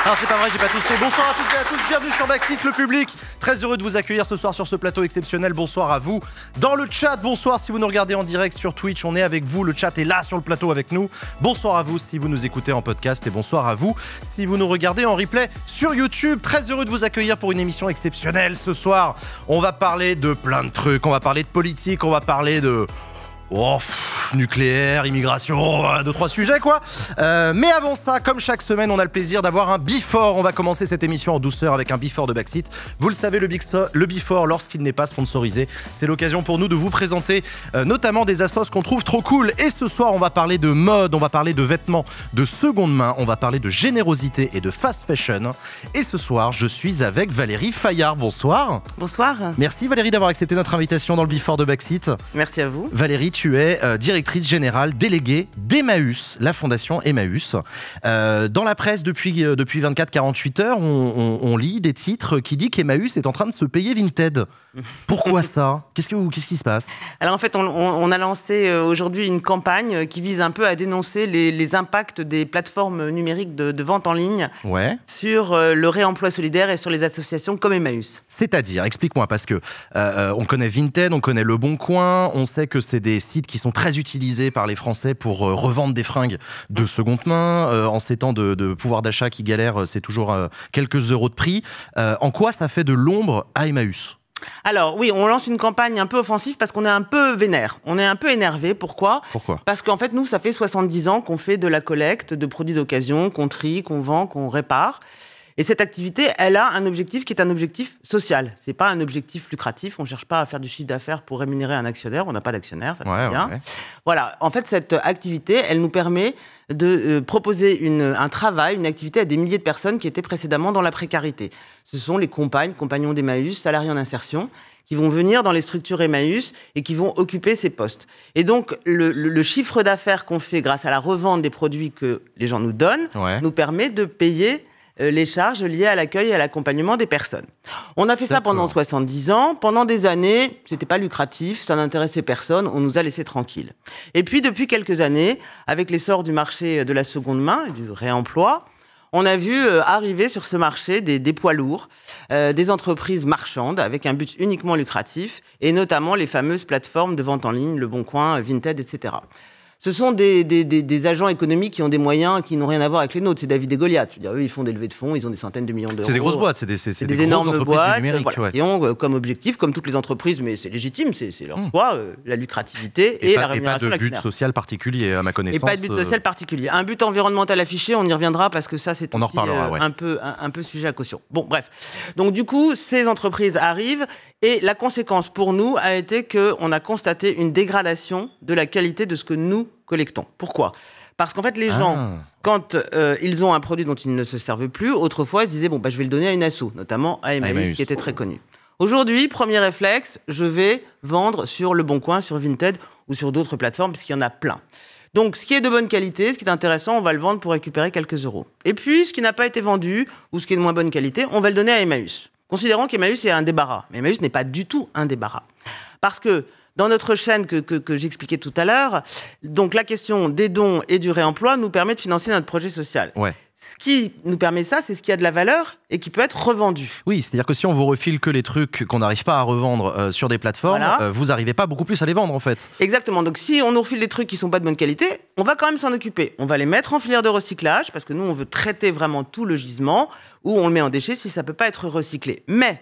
Alors c'est pas vrai, j'ai pas tous fait. Bonsoir à toutes et à tous, bienvenue sur Backseat, le public. Très heureux de vous accueillir ce soir sur ce plateau exceptionnel. Bonsoir à vous dans le chat, bonsoir si vous nous regardez en direct sur Twitch, on est avec vous, le chat est là sur le plateau avec nous. Bonsoir à vous si vous nous écoutez en podcast et bonsoir à vous si vous nous regardez en replay sur YouTube. Très heureux de vous accueillir pour une émission exceptionnelle ce soir. On va parler de plein de trucs, on va parler de politique, on va parler de... nucléaire, immigration, voilà, 2-3 sujets quoi. Mais avant ça, comme chaque semaine, on a le plaisir d'avoir un Before. On va commencer cette émission en douceur avec un Before de Backseat. Vous le savez, le Before, lorsqu'il n'est pas sponsorisé, c'est l'occasion pour nous de vous présenter notamment des assos qu'on trouve trop cool. Et ce soir, on va parler de mode, on va parler de vêtements de seconde main, on va parler de générosité et de fast fashion. Et ce soir, je suis avec Valérie Fayard. Bonsoir. Bonsoir. Merci Valérie d'avoir accepté notre invitation dans le Before de Backseat. Merci à vous. Valérie, tu es directrice générale déléguée d'Emmaüs, la fondation Emmaüs. Dans la presse, depuis 24-48 heures, on lit des titres qui disent qu'Emmaüs est en train de se payer Vinted. Pourquoi ça ? Qu'est-ce qui se passe ? Alors en fait, on a lancé aujourd'hui une campagne qui vise un peu à dénoncer les impacts des plateformes numériques de vente en ligne sur le réemploi solidaire et sur les associations comme Emmaüs. C'est-à-dire, explique-moi, parce que on connaît Vinted, on connaît Le Bon Coin, on sait que c'est des sites qui sont très utilisés par les Français pour revendre des fringues de seconde main. En ces temps de pouvoir d'achat qui galère, c'est toujours quelques euros de prix. En quoi ça fait de l'ombre à Emmaüs ? Alors oui, on lance une campagne un peu offensive parce qu'on est un peu vénère, on est un peu énervé. Pourquoi ? Parce qu'en fait, nous, ça fait 70 ans qu'on fait de la collecte de produits d'occasion, qu'on trie, qu'on vend, qu'on répare. Et cette activité, elle a un objectif qui est un objectif social. C'est pas un objectif lucratif. On cherche pas à faire du chiffre d'affaires pour rémunérer un actionnaire. On n'a pas d'actionnaire, ça va bien. Voilà. En fait, cette activité, elle nous permet de proposer un travail, une activité à des milliers de personnes qui étaient précédemment dans la précarité. Ce sont les compagnons d'Emmaüs, salariés en insertion, qui vont venir dans les structures Emmaüs et qui vont occuper ces postes. Et donc, le chiffre d'affaires qu'on fait grâce à la revente des produits que les gens nous donnent nous permet de payer les charges liées à l'accueil et à l'accompagnement des personnes. On a fait ça pendant 70 ans. Pendant des années, c'était pas lucratif, ça n'intéressait personne, on nous a laissés tranquilles. Et puis, depuis quelques années, avec l'essor du marché de la seconde main, du réemploi, on a vu arriver sur ce marché des poids lourds, des entreprises marchandes avec un but uniquement lucratif, et notamment les fameuses plateformes de vente en ligne, Le Bon Coin, Vinted, etc. Ce sont des agents économiques qui ont des moyens qui n'ont rien à voir avec les nôtres. C'est David et Goliath. Je veux dire, eux, ils font des levées de fonds, ils ont des centaines de millions d'euros. C'est des grosses boîtes, c'est des énormes boîtes qui ont comme objectif, comme toutes les entreprises, mais c'est légitime, c'est leur choix, la lucrativité et la rémunération. Et pas de but social particulier, à ma connaissance. Et pas de but social particulier. Un but environnemental affiché, on y reviendra parce que ça, c'est aussi un peu sujet à caution. Bon, bref. Donc, du coup, ces entreprises arrivent et la conséquence pour nous a été qu'on a constaté une dégradation de la qualité de ce que nous collectons. Pourquoi ? Parce qu'en fait, les gens, quand ils ont un produit dont ils ne se servent plus, autrefois, ils se disaient, je vais le donner à une asso, notamment à Emmaüs, qui était très connue. Aujourd'hui, premier réflexe, je vais vendre sur Le Bon Coin, sur Vinted ou sur d'autres plateformes, puisqu'il y en a plein. Donc, ce qui est de bonne qualité, ce qui est intéressant, on va le vendre pour récupérer quelques euros. Et puis, ce qui n'a pas été vendu, ou ce qui est de moins bonne qualité, on va le donner à Emmaüs. Considérons qu'Emmaüs est un débarras. Mais Emmaüs n'est pas du tout un débarras. Parce que dans notre chaîne que j'expliquais tout à l'heure, donc la question des dons et du réemploi nous permet de financer notre projet social. Ce qui nous permet ça, c'est ce qui a de la valeur et qui peut être revendu. Oui, c'est-à-dire que si on vous refile que les trucs qu'on n'arrive pas à revendre sur des plateformes, vous n'arrivez pas beaucoup plus à les vendre en fait. Exactement, donc si on nous refile des trucs qui ne sont pas de bonne qualité, on va quand même s'en occuper. On va les mettre en filière de recyclage, parce que nous, on veut traiter vraiment tout le gisement, ou on le met en déchet si ça ne peut pas être recyclé. Mais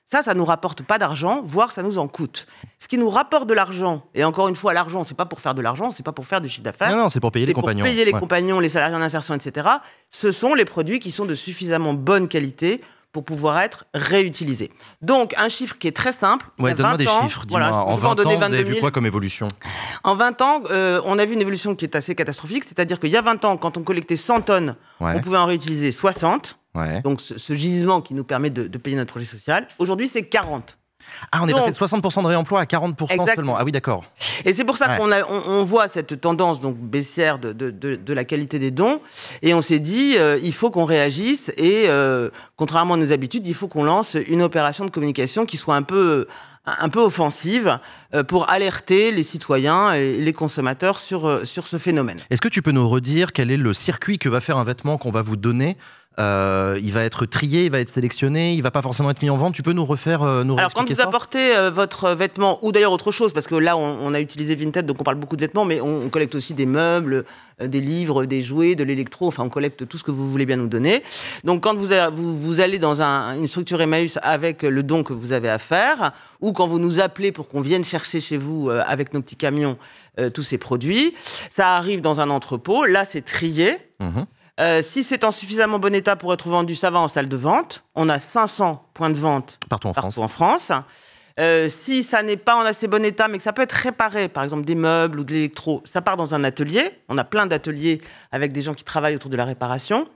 ça nous rapporte pas d'argent, voire ça nous en coûte. Ce qui nous rapporte de l'argent, et encore une fois, l'argent, c'est pas pour faire de l'argent, c'est pas pour faire du chiffre d'affaires. Non, c'est pour payer les compagnons. Pour payer les compagnons, les salariés en insertion, etc. Ce sont les produits qui sont de suffisamment bonne qualité pour pouvoir être réutilisés. Donc, un chiffre qui est très simple. Donne-moi des chiffres. Dis-moi, en 20 ans, vous avez vu quoi comme évolution ? En 20 ans, on a vu une évolution qui est assez catastrophique. C'est-à-dire qu'il y a 20 ans, quand on collectait 100 tonnes, on pouvait en réutiliser 60. Donc, ce gisement qui nous permet de payer notre projet social. Aujourd'hui, c'est 40. Ah, on est passé de 60% de réemploi à 40% seulement. Ah oui, d'accord. Et c'est pour ça qu'on voit cette tendance donc baissière de la qualité des dons. Et on s'est dit, il faut qu'on réagisse. Et contrairement à nos habitudes, il faut qu'on lance une opération de communication qui soit un peu offensive pour alerter les citoyens et les consommateurs sur ce phénomène. Est-ce que tu peux nous redire quel est le circuit que va faire un vêtement qu'on va vous donner il va être trié, il va être sélectionné, il va pas forcément être mis en vente. Tu peux nous refaire, Alors quand vous apportez votre vêtement, ou d'ailleurs autre chose, parce que là on a utilisé Vinted, donc on parle beaucoup de vêtements, mais on collecte aussi des meubles, des livres, des jouets, de l'électro, enfin on collecte tout ce que vous voulez bien nous donner. Donc quand vous allez dans une structure Emmaüs avec le don que vous avez à faire, ou quand vous nous appelez pour qu'on vienne chercher chez vous avec nos petits camions tous ces produits, ça arrive dans un entrepôt, là c'est trié. Si c'est en suffisamment bon état pour être vendu, ça va en salle de vente. On a 500 points de vente partout en France. Si ça n'est pas en assez bon état, mais que ça peut être réparé, par exemple des meubles ou de l'électro, ça part dans un atelier. On a plein d'ateliers avec des gens qui travaillent autour de la réparation.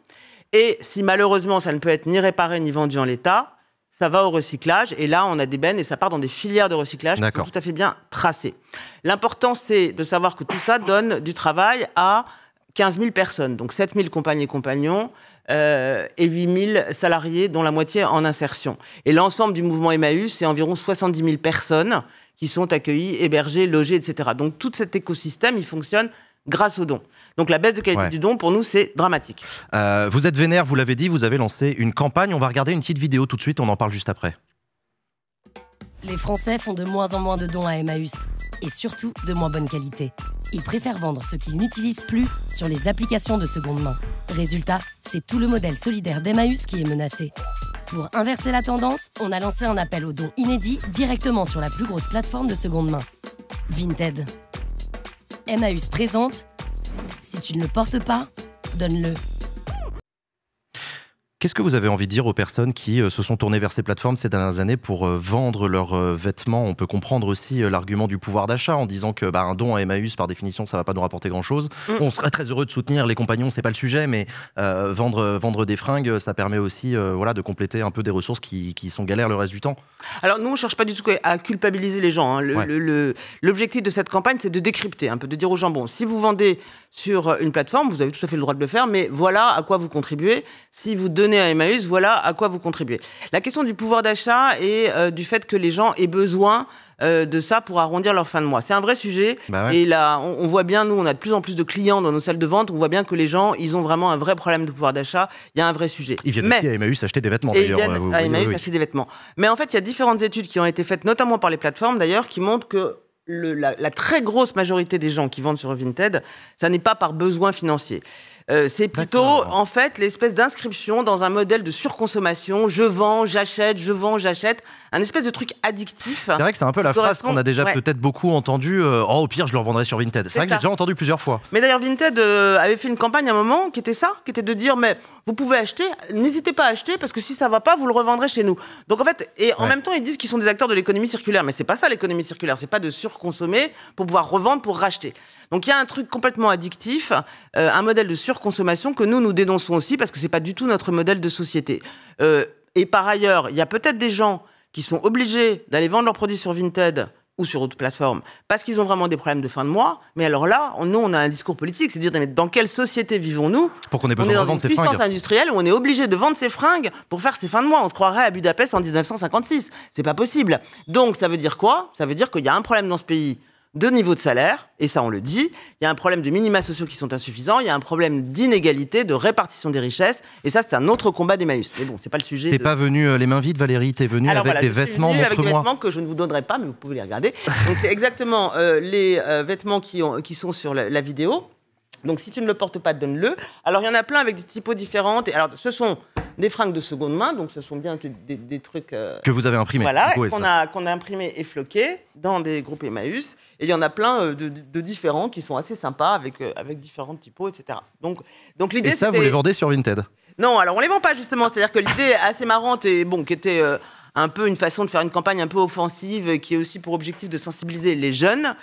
Et si malheureusement ça ne peut être ni réparé ni vendu en l'état, ça va au recyclage. Et là, on a des bennes et ça part dans des filières de recyclage qui sont tout à fait bien tracées. L'important, c'est de savoir que tout ça donne du travail à 15 000 personnes, donc 7 000 compagnes et compagnons et 8 000 salariés, dont la moitié en insertion. Et l'ensemble du mouvement Emmaüs, c'est environ 70 000 personnes qui sont accueillies, hébergées, logées, etc. Donc tout cet écosystème, il fonctionne grâce aux dons. Donc la baisse de qualité du don, pour nous, c'est dramatique. Vous êtes vénère, vous l'avez dit, vous avez lancé une campagne. On va regarder une petite vidéo tout de suite, on en parle juste après. Les Français font de moins en moins de dons à Emmaüs, et surtout de moins bonne qualité. Ils préfèrent vendre ce qu'ils n'utilisent plus sur les applications de seconde main. Résultat, c'est tout le modèle solidaire d'Emmaüs qui est menacé. Pour inverser la tendance, on a lancé un appel aux dons inédits directement sur la plus grosse plateforme de seconde main, Vinted. Emmaüs présente « Si tu ne le portes pas, donne-le ». Qu'est-ce que vous avez envie de dire aux personnes qui se sont tournées vers ces plateformes ces dernières années pour vendre leurs vêtements? On peut comprendre aussi l'argument du pouvoir d'achat en disant que un don à Emmaüs, par définition, ça ne va pas nous rapporter grand-chose. On serait très heureux de soutenir les compagnons, c'est pas le sujet, mais vendre des fringues, ça permet aussi de compléter un peu des ressources qui sont galères le reste du temps. Alors nous, on ne cherche pas du tout à culpabiliser les gens. L'objectif de cette campagne, c'est de décrypter, un peu, de dire aux gens, bon, si vous vendez sur une plateforme, vous avez tout à fait le droit de le faire, mais voilà à quoi vous contribuez. Si vous donnez à Emmaüs, voilà à quoi vous contribuez. La question du pouvoir d'achat et du fait que les gens aient besoin de ça pour arrondir leur fin de mois. C'est un vrai sujet. Et là, on voit bien, nous, on a de plus en plus de clients dans nos salles de vente. On voit bien que les gens, ils ont vraiment un vrai problème de pouvoir d'achat. Il y a un vrai sujet. Ils viennent aussi à Emmaüs acheter des vêtements, d'ailleurs. Ils viennent à Emmaüs acheter des vêtements. Mais en fait, il y a différentes études qui ont été faites, notamment par les plateformes, d'ailleurs, qui montrent que la très grosse majorité des gens qui vendent sur Vinted, ça n'est pas par besoin financier. C'est plutôt, en fait, l'espèce d'inscription dans un modèle de surconsommation. Je vends, j'achète, je vends, j'achète. Un espèce de truc addictif. C'est vrai que c'est un peu la phrase qu'on a déjà peut-être beaucoup entendue. Au pire, je le revendrai sur Vinted. C'est vrai que j'ai déjà entendu plusieurs fois. Mais d'ailleurs, Vinted avait fait une campagne à un moment qui était ça, qui était de dire, mais vous pouvez acheter, n'hésitez pas à acheter, parce que si ça va pas, vous le revendrez chez nous. Donc en fait, et en même temps, ils disent qu'ils sont des acteurs de l'économie circulaire. Mais c'est pas ça, l'économie circulaire. C'est pas de surconsommer pour pouvoir revendre, pour racheter. Donc il y a un truc complètement addictif, un modèle de surconsommation que nous dénonçons aussi, parce que c'est pas du tout notre modèle de société. Et par ailleurs, il y a peut-être des gens qui sont obligés d'aller vendre leurs produits sur Vinted ou sur autre plateforme, parce qu'ils ont vraiment des problèmes de fin de mois. Mais alors là, nous, on a un discours politique, c'est de dire, mais dans quelle société vivons-nous? Pour qu'on ait besoin de vendre ses fringues. On est dans une puissance industrielle où on est obligé de vendre ses fringues pour faire ses fins de mois. On se croirait à Budapest en 1956. C'est pas possible. Donc, ça veut dire quoi? Ça veut dire qu'il y a un problème dans ce pays de niveau de salaire, et ça on le dit, il y a un problème de minima sociaux qui sont insuffisants, il y a un problème d'inégalité, de répartition des richesses, et ça c'est un autre combat d'Emmaüs. Mais bon, c'est pas le sujet. T'es pas venu les mains vides, Valérie, t'es venu avec des vêtements, montre-moi. Avec des vêtements que je ne vous donnerai pas, mais vous pouvez les regarder. Donc c'est exactement les vêtements qui sont sur la vidéo. Donc si tu ne le portes pas, donne-le. Alors il y en a plein avec des typos différentes. Alors ce sont des fringues de seconde main, donc ce sont bien des trucs... que vous avez imprimés. Voilà, qu'on a imprimés et floqués dans des groupes Emmaüs. Et il y en a plein de différents qui sont assez sympas avec différentes typos, etc. Donc l'idée, et ça, vous les vendez sur Vinted? Non, alors on les vend pas justement. C'est-à-dire que l'idée est assez marrante et bon, qui était un peu une façon de faire une campagne un peu offensive qui est aussi pour objectif de sensibiliser les jeunes.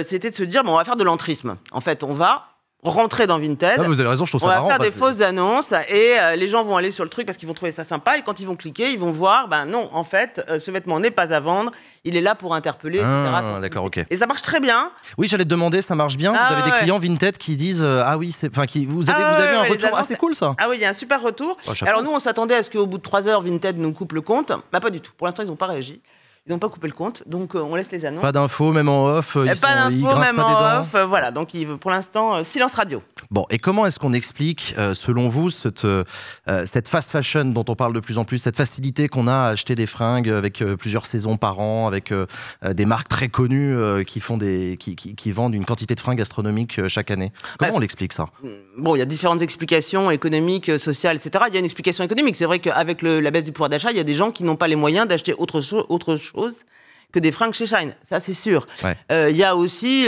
C'était de se dire, bon, on va faire de l'entrisme. En fait, on va rentrer dans Vinted. Vous avez raison, je trouve ça marrant. On va faire des fausses annonces et les gens vont aller sur le truc parce qu'ils vont trouver ça sympa et quand ils vont cliquer, ils vont voir, non, en fait, ce vêtement n'est pas à vendre, il est là pour interpeller, etc. D'accord, ok. Et ça marche très bien. Oui, j'allais te demander, ça marche bien. Vous avez des clients Vinted qui disent, vous avez un retour assez cool, ça. Ah oui, il y a un super retour. Alors nous, on s'attendait à ce qu'au bout de 3 heures, Vinted nous coupe le compte. Pas du tout. Pour l'instant, ils n'ont pas réagi. Ils n'ont pas coupé le compte, donc on laisse les annonces. Pas d'infos, même en off. Pas d'infos, même en off. Voilà, donc pour l'instant, silence radio. Bon, et comment est-ce qu'on explique, selon vous, cette fast fashion dont on parle de plus en plus, cette facilité qu'on a à acheter des fringues avec plusieurs saisons par an, avec des marques très connues qui vendent une quantité de fringues astronomiques chaque année. Comment on l'explique ça? Bon, il y a différentes explications économiques, sociales, etc. Il y a une explication économique. C'est vrai qu'avec la baisse du pouvoir d'achat, il y a des gens qui n'ont pas les moyens d'acheter autre chose que des fringues chez Shine, ça c'est sûr. Ouais. Y a aussi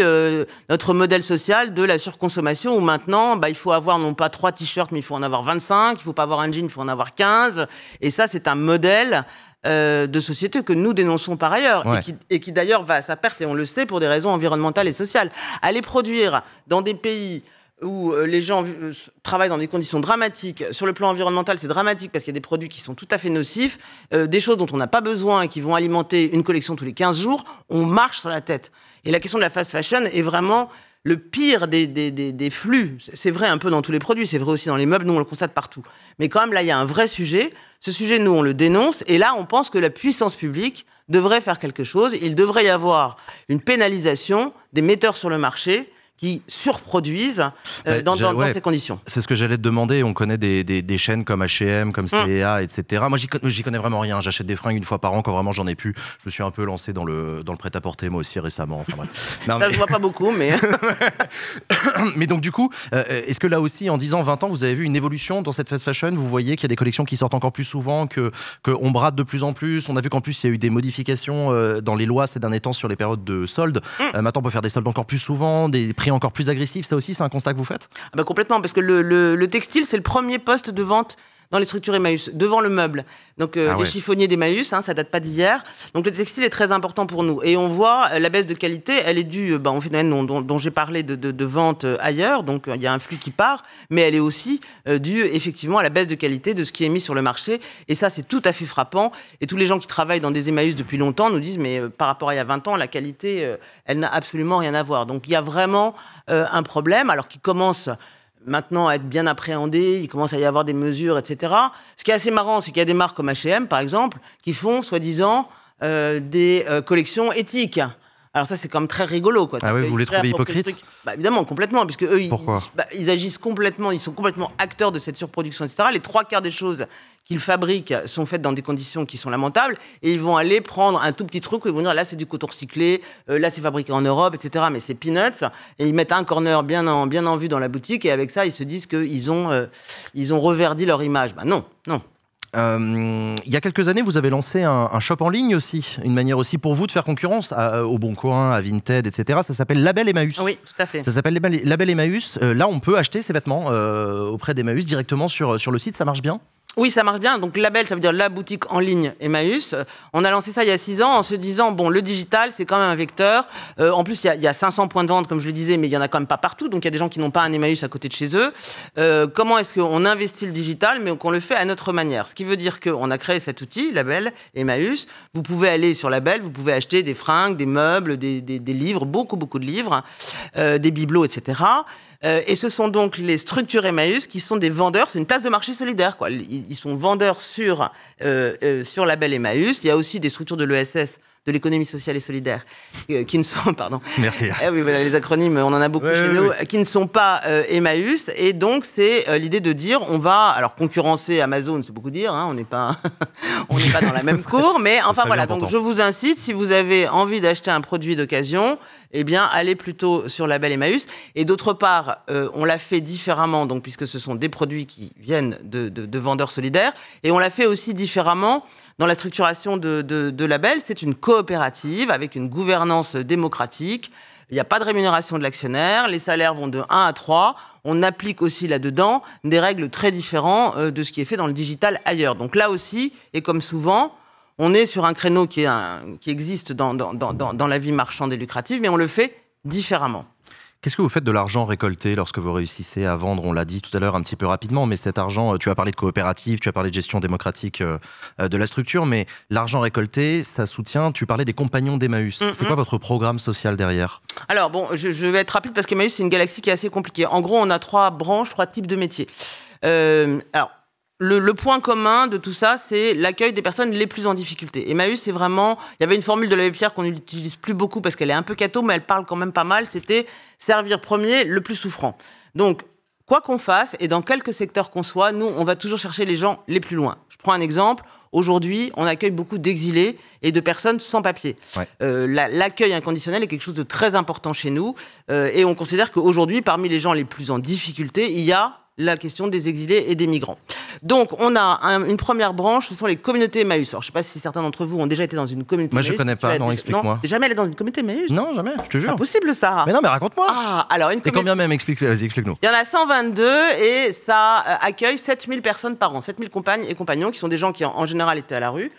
notre modèle social de la surconsommation où maintenant, il faut avoir non pas 3 t-shirts, mais il faut en avoir 25, il ne faut pas avoir un jean, il faut en avoir 15. Et ça, c'est un modèle de société que nous dénonçons par ailleurs, ouais. et qui d'ailleurs va à sa perte, et on le sait, pour des raisons environnementales et sociales. Aller produire dans des pays où les gens travaillent dans des conditions dramatiques. Sur le plan environnemental, c'est dramatique parce qu'il y a des produits qui sont tout à fait nocifs, des choses dont on n'a pas besoin et qui vont alimenter une collection tous les 15 jours. On marche sur la tête. Et la question de la fast fashion est vraiment le pire des flux. C'est vrai un peu dans tous les produits, c'est vrai aussi dans les meubles, nous on le constate partout. Mais quand même, là, il y a un vrai sujet. Ce sujet, nous, on le dénonce. Et là, on pense que la puissance publique devrait faire quelque chose. Il devrait y avoir une pénalisation des metteurs sur le marché qui surproduisent dans ces conditions. C'est ce que j'allais te demander. On connaît des chaînes comme H&M, comme C&A, etc. Moi, j'y connais vraiment rien. J'achète des fringues une fois par an quand vraiment j'en ai plus. Je me suis un peu lancé dans le prêt-à-porter, moi aussi, récemment. Enfin, bref. Non, ça se voit pas beaucoup, mais... Mais donc, du coup, est-ce que là aussi, en 10 ans, 20 ans, vous avez vu une évolution dans cette fast fashion? Vous voyez qu'il y a des collections qui sortent encore plus souvent, qu'on brade de plus en plus. On a vu qu'en plus, il y a eu des modifications dans les lois ces derniers temps sur les périodes de soldes. Maintenant, on peut faire des soldes encore plus souvent, des prix encore plus agressif, ça aussi c'est un constat que vous faites? Complètement, parce que le textile c'est le premier poste de vente dans les structures Emmaüs, devant le meuble. Donc les chiffonniers d'Emmaüs, ça date pas d'hier. Donc le textile est très important pour nous. Et on voit la baisse de qualité, elle est due au phénomène dont j'ai parlé de vente ailleurs. Donc il y a un flux qui part, mais elle est aussi due effectivement à la baisse de qualité de ce qui est mis sur le marché. Et ça, c'est tout à fait frappant. Et tous les gens qui travaillent dans des Emmaüs depuis longtemps nous disent, mais par rapport à il y a 20 ans, la qualité, elle n'a absolument rien à voir. Donc il y a vraiment un problème, alors qu'il commence maintenant à être bien appréhendé, il commence à y avoir des mesures, etc. Ce qui est assez marrant, c'est qu'il y a des marques comme H&M, par exemple, qui font, soi-disant, des collections éthiques. Alors ça, c'est quand même très rigolo, quoi. Ah oui, vous les trouvez hypocrites? Évidemment, complètement, puisque eux, Pourquoi? ils agissent complètement, ils sont complètement acteurs de cette surproduction, etc. Les 3/4 des choses qu'ils fabriquent sont faites dans des conditions qui sont lamentables, et ils vont aller prendre un tout petit truc où ils vont dire là c'est du coton recyclé, là c'est fabriqué en Europe, etc. Mais c'est peanuts, et ils mettent un corner bien en vue dans la boutique, et avec ça ils se disent qu'ils ont reverdi leur image. Non. Il y a quelques années, vous avez lancé un shop en ligne aussi, une manière aussi pour vous de faire concurrence au Bon Coin, à Vinted, etc. Ça s'appelle Label Emmaüs. Oui, tout à fait. Ça s'appelle Label Emmaüs. Là, on peut acheter ses vêtements auprès d'Emmaüs directement sur le site. Ça marche bien? Oui, ça marche bien. Donc, Label, ça veut dire la boutique en ligne Emmaüs. On a lancé ça il y a 6 ans en se disant, bon, le digital, c'est quand même un vecteur. En plus, il y a 500 points de vente, comme je le disais, mais il n'y en a quand même pas partout. Donc, il y a des gens qui n'ont pas un Emmaüs à côté de chez eux. Comment est-ce qu'on investit le digital, mais qu'on le fait à notre manière? Ce qui veut dire qu'on a créé cet outil, Label Emmaüs. Vous pouvez aller sur Label, vous pouvez acheter des fringues, des meubles, des livres, beaucoup de livres, des bibelots, etc. Et ce sont donc les structures Emmaüs qui sont des vendeurs. C'est une place de marché solidaire, quoi. Ils sont vendeurs sur Label Emmaüs. Il y a aussi des structures de l'ESS, de l'économie sociale et solidaire, qui ne sont... Pardon. Merci. Oui, voilà, les acronymes, on en a beaucoup chez nous, qui ne sont pas Emmaüs. Et donc, c'est l'idée de dire, on va... Alors, concurrencer Amazon, c'est beaucoup dire, on n'est pas dans la même cour. Mais enfin, voilà, donc je vous incite, si vous avez envie d'acheter un produit d'occasion, eh bien, allez plutôt sur Label Emmaüs. Et d'autre part, on l'a fait différemment, donc, puisque ce sont des produits qui viennent de vendeurs solidaires. Et on l'a fait aussi différemment dans la structuration de Label. C'est une coopérative avec une gouvernance démocratique. Il n'y a pas de rémunération de l'actionnaire. Les salaires vont de 1 à 3. On applique aussi là-dedans des règles très différentes de ce qui est fait dans le digital ailleurs. Donc là aussi, et comme souvent, on est sur un créneau qui existe dans la vie marchande et lucrative, mais on le fait différemment. Qu'est-ce que vous faites de l'argent récolté lorsque vous réussissez à vendre? On l'a dit tout à l'heure un petit peu rapidement, mais cet argent, tu as parlé de coopérative, tu as parlé de gestion démocratique de la structure, mais l'argent récolté, ça soutient, tu parlais des compagnons d'Emmaüs. C'est quoi votre programme social derrière? Alors bon, je vais être rapide parce qu'Emmaüs, c'est une galaxie qui est assez compliquée. En gros, on a 3 branches, 3 types de métiers. Alors, le point commun de tout ça, c'est l'accueil des personnes les plus en difficulté. Emmaüs, c'est vraiment... Il y avait une formule de l'abbé Pierre qu'on n'utilise plus beaucoup parce qu'elle est un peu catho, mais elle parle quand même pas mal. C'était servir premier le plus souffrant. Donc, quoi qu'on fasse, et dans quelques secteurs qu'on soit, nous, on va toujours chercher les gens les plus loin. Je prends un exemple. Aujourd'hui, on accueille beaucoup d'exilés et de personnes sans papier. Ouais. L'accueil inconditionnel est quelque chose de très important chez nous. Et on considère qu'aujourd'hui, parmi les gens les plus en difficulté, il y a la question des exilés et des migrants. Donc, on a une première branche, ce sont les communautés Emmaüs. Alors, je ne sais pas si certains d'entre vous ont déjà été dans une communauté Moi, Emmaüs. Moi, je ne connais pas, non, explique-moi. Jamais allé dans une communauté Emmaüs? Non, jamais, je te jure. Impossible, ça. Mais non, mais raconte-moi. Ah, alors une communauté... Et combien même, vas-y, explique-nous. Il y en a 122 et ça accueille 7000 personnes par an, 7000 compagnes et compagnons qui sont des gens qui, en général, étaient à la rue.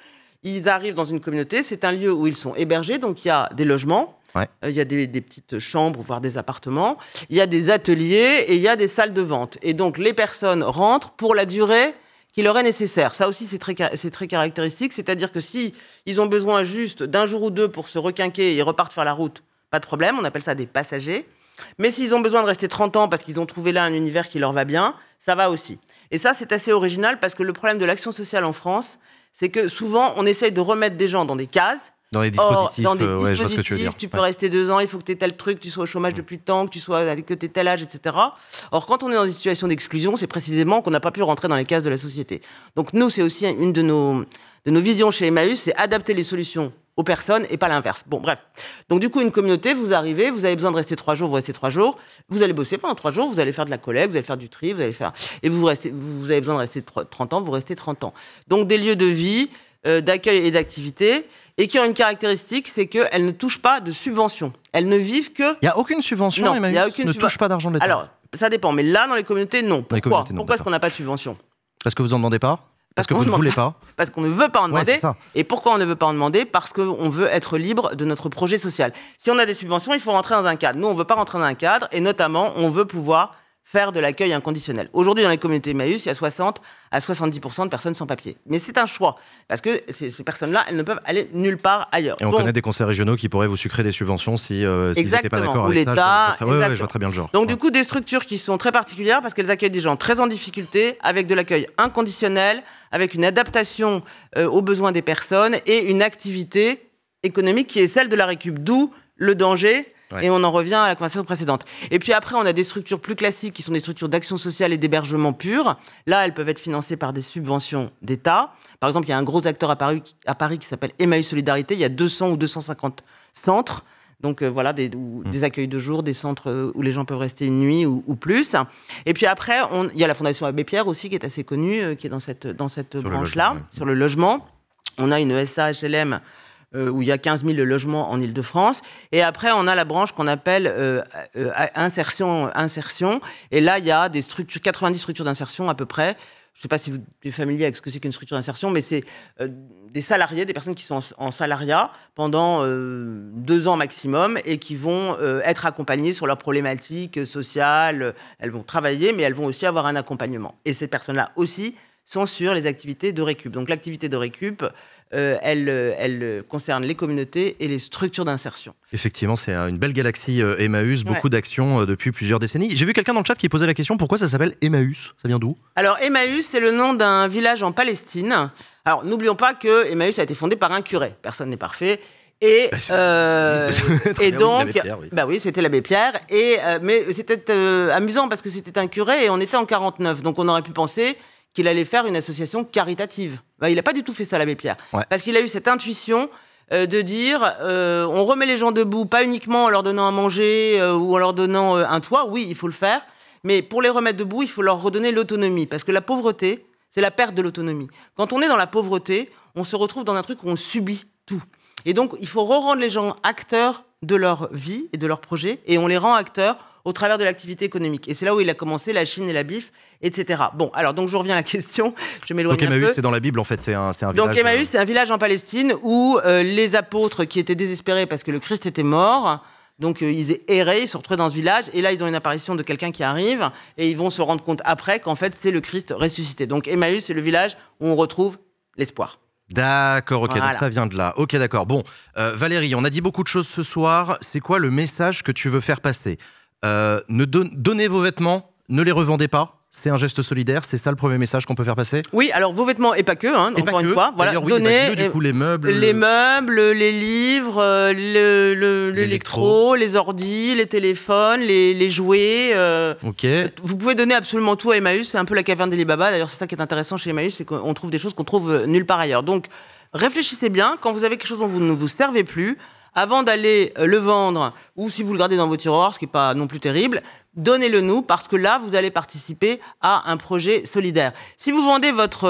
Ils arrivent dans une communauté, c'est un lieu où ils sont hébergés, donc il y a des logements. Ouais. Il y a des petites chambres, voire des appartements. Il y a des ateliers et il y a des salles de vente. Et donc, les personnes rentrent pour la durée qui leur est nécessaire. Ça aussi, c'est très caractéristique. C'est-à-dire que si ils ont besoin juste d'un jour ou deux pour se requinquer et ils repartent faire la route, pas de problème. On appelle ça des passagers. Mais s'ils ont besoin de rester 30 ans parce qu'ils ont trouvé là un univers qui leur va bien, ça va aussi. Et ça, c'est assez original parce que le problème de l'action sociale en France, c'est que souvent, on essaye de remettre des gens dans des cases. Dans les dispositifs, ouais, je vois ce que tu veux dire. Tu peux rester 2 ans, il faut que tu aies tel truc, tu sois au chômage depuis tant, que tu aies tel âge, etc. Or, quand on est dans une situation d'exclusion, c'est précisément qu'on n'a pas pu rentrer dans les cases de la société. Donc nous, c'est aussi une de nos visions chez Emmaüs, c'est adapter les solutions aux personnes et pas l'inverse. Bon, bref. Donc du coup, une communauté, vous arrivez, vous avez besoin de rester 3 jours, vous restez 3 jours, vous allez bosser pendant 3 jours, vous allez faire de la collecte, vous allez faire du tri, vous allez faire... Et vous avez besoin de rester 30 ans, vous restez 30 ans. Donc des lieux de vie, d'accueil et d'activité, et qui ont une caractéristique, c'est qu'elles ne touchent pas de subventions. Elles ne vivent que... Il n'y a aucune subvention, Emmaüs ne touche pas d'argent de l'État. Alors, ça dépend, mais là, dans les communautés, non. Pourquoi est-ce qu'on n'a pas de subvention? Parce que vous n'en demandez pas? Parce que vous ne voulez pas? Parce qu'on ne veut pas en demander. Ouais, et pourquoi on ne veut pas en demander? Parce qu'on veut être libre de notre projet social. Si on a des subventions, il faut rentrer dans un cadre. Nous, on ne veut pas rentrer dans un cadre, et notamment, on veut pouvoir faire de l'accueil inconditionnel. Aujourd'hui, dans les communautés Emmaüs, il y a 60 à 70% de personnes sans papier. Mais c'est un choix, parce que ces personnes-là, elles ne peuvent aller nulle part ailleurs. Et on connaît des conseils régionaux qui pourraient vous sucrer des subventions si ils n'étaient pas d'accord avec ça. Je vois très bien le genre. Donc du coup, des structures qui sont très particulières, parce qu'elles accueillent des gens très en difficulté, avec de l'accueil inconditionnel, avec une adaptation aux besoins des personnes, et une activité économique qui est celle de la récup, d'où le danger. Ouais. Et on en revient à la conversation précédente. Et puis après, on a des structures plus classiques qui sont des structures d'action sociale et d'hébergement pur. Là, elles peuvent être financées par des subventions d'État. Par exemple, il y a un gros acteur à Paris qui s'appelle Emmaüs Solidarité. Il y a 200 ou 250 centres. Donc voilà, des accueils de jour, des centres où les gens peuvent rester une nuit ou plus. Et puis après, il y a la Fondation Abbé Pierre aussi, qui est assez connue, qui est dans cette branche-là, sur le logement. On a une ESA HLM où il y a 15 000 logements en Ile-de-France. Et après, on a la branche qu'on appelle insertion. Et là, il y a 90 structures d'insertion à peu près. Je ne sais pas si vous êtes familier avec ce que c'est qu'une structure d'insertion, mais c'est des salariés, des personnes qui sont en salariat pendant 2 ans maximum et qui vont être accompagnées sur leurs problématiques sociales. Elles vont travailler, mais elles vont aussi avoir un accompagnement. Et ces personnes-là aussi sont sur les activités de récup. Donc l'activité de récup, elle concerne les communautés et les structures d'insertion. Effectivement, c'est une belle galaxie Emmaüs, beaucoup d'actions depuis plusieurs décennies. J'ai vu quelqu'un dans le chat qui posait la question, pourquoi ça s'appelle Emmaüs? Ça vient d'où? Alors Emmaüs, c'est le nom d'un village en Palestine. Alors n'oublions pas que Emmaüs a été fondé par un curé. Personne n'est parfait. Et donc, c'était l'abbé Pierre. Mais c'était amusant parce que c'était un curé et on était en 49. Donc on aurait pu penser qu'il allait faire une association caritative. Il n'a pas du tout fait ça, l'abbé Pierre. Ouais. Parce qu'il a eu cette intuition de dire on remet les gens debout, pas uniquement en leur donnant à manger ou en leur donnant un toit. Oui, il faut le faire. Mais pour les remettre debout, il faut leur redonner l'autonomie. Parce que la pauvreté, c'est la perte de l'autonomie. Quand on est dans la pauvreté, on se retrouve dans un truc où on subit tout. Et donc, il faut rendre les gens acteurs de leur vie et de leur projet. Et on les rend acteurs au travers de l'activité économique. Et c'est là où il a commencé la Chine et la BIF, etc. Bon, alors, donc je reviens à la question. Je m'éloigne un peu. Donc Emmaüs, c'est dans la Bible, en fait, c'est un village... Donc Emmaüs, c'est un village en Palestine où les apôtres qui étaient désespérés parce que le Christ était mort, donc ils erraient, ils se retrouvaient dans ce village, et là, ils ont une apparition de quelqu'un qui arrive, et ils vont se rendre compte après qu'en fait, c'est le Christ ressuscité. Donc Emmaüs, c'est le village où on retrouve l'espoir. D'accord, ok, voilà. Donc ça vient de là. Ok, d'accord. Bon, Valérie, on a dit beaucoup de choses ce soir. C'est quoi le message que tu veux faire passer? Donnez vos vêtements, ne les revendez pas. c'est un geste solidaire, c'est ça le premier message qu'on peut faire passer? Oui, alors vos vêtements et pas que, hein, et encore pas une fois. Voilà, oui, donnez du coup les meubles, les livres, l'électro, les ordis, les téléphones, les jouets. Ok. Vous pouvez donner absolument tout à Emmaüs, c'est un peu la caverne d'Alibaba. D'ailleurs, c'est ça qui est intéressant chez Emmaüs, c'est qu'on trouve des choses qu'on trouve nulle part ailleurs. Donc, réfléchissez bien, quand vous avez quelque chose dont vous ne vous servez plus, avant d'aller le vendre, ou si vous le gardez dans vos tiroirs, ce qui n'est pas non plus terrible, donnez-le nous, parce que là, vous allez participer à un projet solidaire. Si vous vendez votre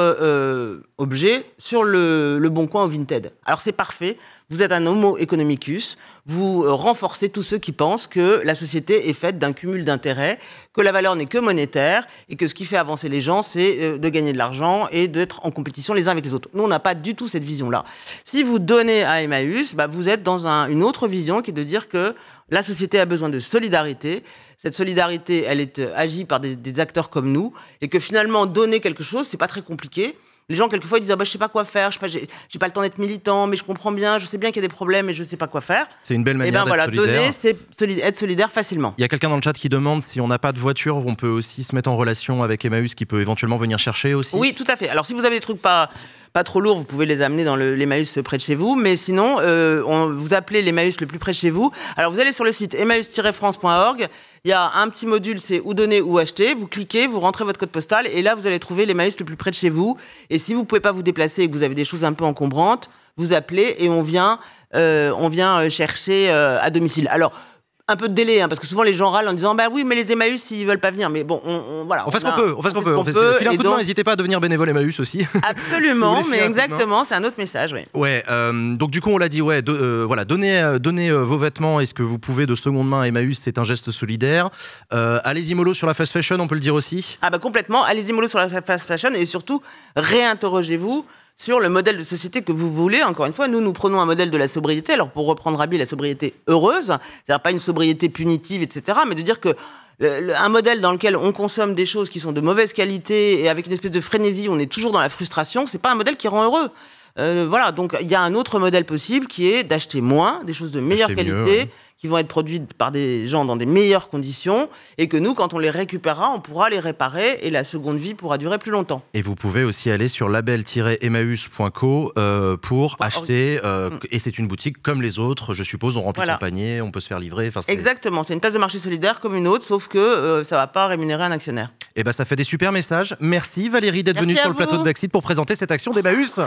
objet sur le Bon Coin ou Vinted, alors c'est parfait, vous êtes un homo economicus, vous renforcez tous ceux qui pensent que la société est faite d'un cumul d'intérêts, que la valeur n'est que monétaire, et que ce qui fait avancer les gens, c'est de gagner de l'argent et d'être en compétition les uns avec les autres. Nous, on n'a pas du tout cette vision-là. Si vous donnez à Emmaüs, vous êtes dans une autre vision qui est de dire que la société a besoin de solidarité. Cette solidarité, elle est agie par des acteurs comme nous, et que finalement, donner quelque chose, c'est pas très compliqué. Les gens, quelquefois, ils disent je sais pas quoi faire, j'ai pas le temps d'être militant, mais je comprends bien, je sais bien qu'il y a des problèmes, mais je sais pas quoi faire. C'est une belle manière d'être solidaire. Donner, c'est être solidaire facilement. Il y a quelqu'un dans le chat qui demande si on n'a pas de voiture, on peut aussi se mettre en relation avec Emmaüs qui peut éventuellement venir chercher aussi. Oui, tout à fait. Alors, si vous avez des trucs pas trop lourds, vous pouvez les amener dans l'Emmaüs près de chez vous. Mais sinon, vous appelez l'Emmaüs le plus près de chez vous. Alors, vous allez sur le site emmaüs-france.org. Il y a un petit module, c'est où donner ou acheter. Vous cliquez, vous rentrez votre code postal et là, vous allez trouver l'Emmaüs le plus près de chez vous. Et si vous ne pouvez pas vous déplacer et que vous avez des choses un peu encombrantes, vous appelez et on vient chercher à domicile. Alors, un peu de délai, parce que souvent les gens râlent en disant oui, mais les Emmaüs, ils veulent pas venir. Mais bon, voilà. On fait ce qu'on peut. Filer un coup de main, n'hésitez pas à devenir bénévole Emmaüs aussi. Absolument, mais exactement, c'est un autre message, oui. Ouais, donc du coup, on l'a dit, voilà, donnez vos vêtements et ce que vous pouvez de seconde main à Emmaüs, c'est un geste solidaire. Allez-y mollo sur la fast fashion, on peut le dire aussi. Complètement, allez-y mollo sur la fast fashion et surtout, réinterrogez-vous sur le modèle de société que vous voulez. Encore une fois, nous prenons un modèle de la sobriété. Alors, pour reprendre Rabi, la sobriété heureuse, c'est-à-dire pas une sobriété punitive, etc., mais de dire que un modèle dans lequel on consomme des choses qui sont de mauvaise qualité et avec une espèce de frénésie, on est toujours dans la frustration, c'est pas un modèle qui rend heureux. Voilà, donc il y a un autre modèle possible qui est d'acheter moins, des choses de meilleure qualité, mieux, qui vont être produites par des gens dans des meilleures conditions, et que nous, quand on les récupérera, on pourra les réparer, et la seconde vie pourra durer plus longtemps. Et vous pouvez aussi aller sur label-emmaüs.co pour acheter, et c'est une boutique comme les autres, je suppose, on remplit son panier, on peut se faire livrer. Exactement, c'est une place de marché solidaire comme une autre, sauf que ça ne va pas rémunérer un actionnaire. Et ça fait des super messages. Merci Valérie d'être venue sur le plateau de Backseat pour présenter cette action d'Emmaüs.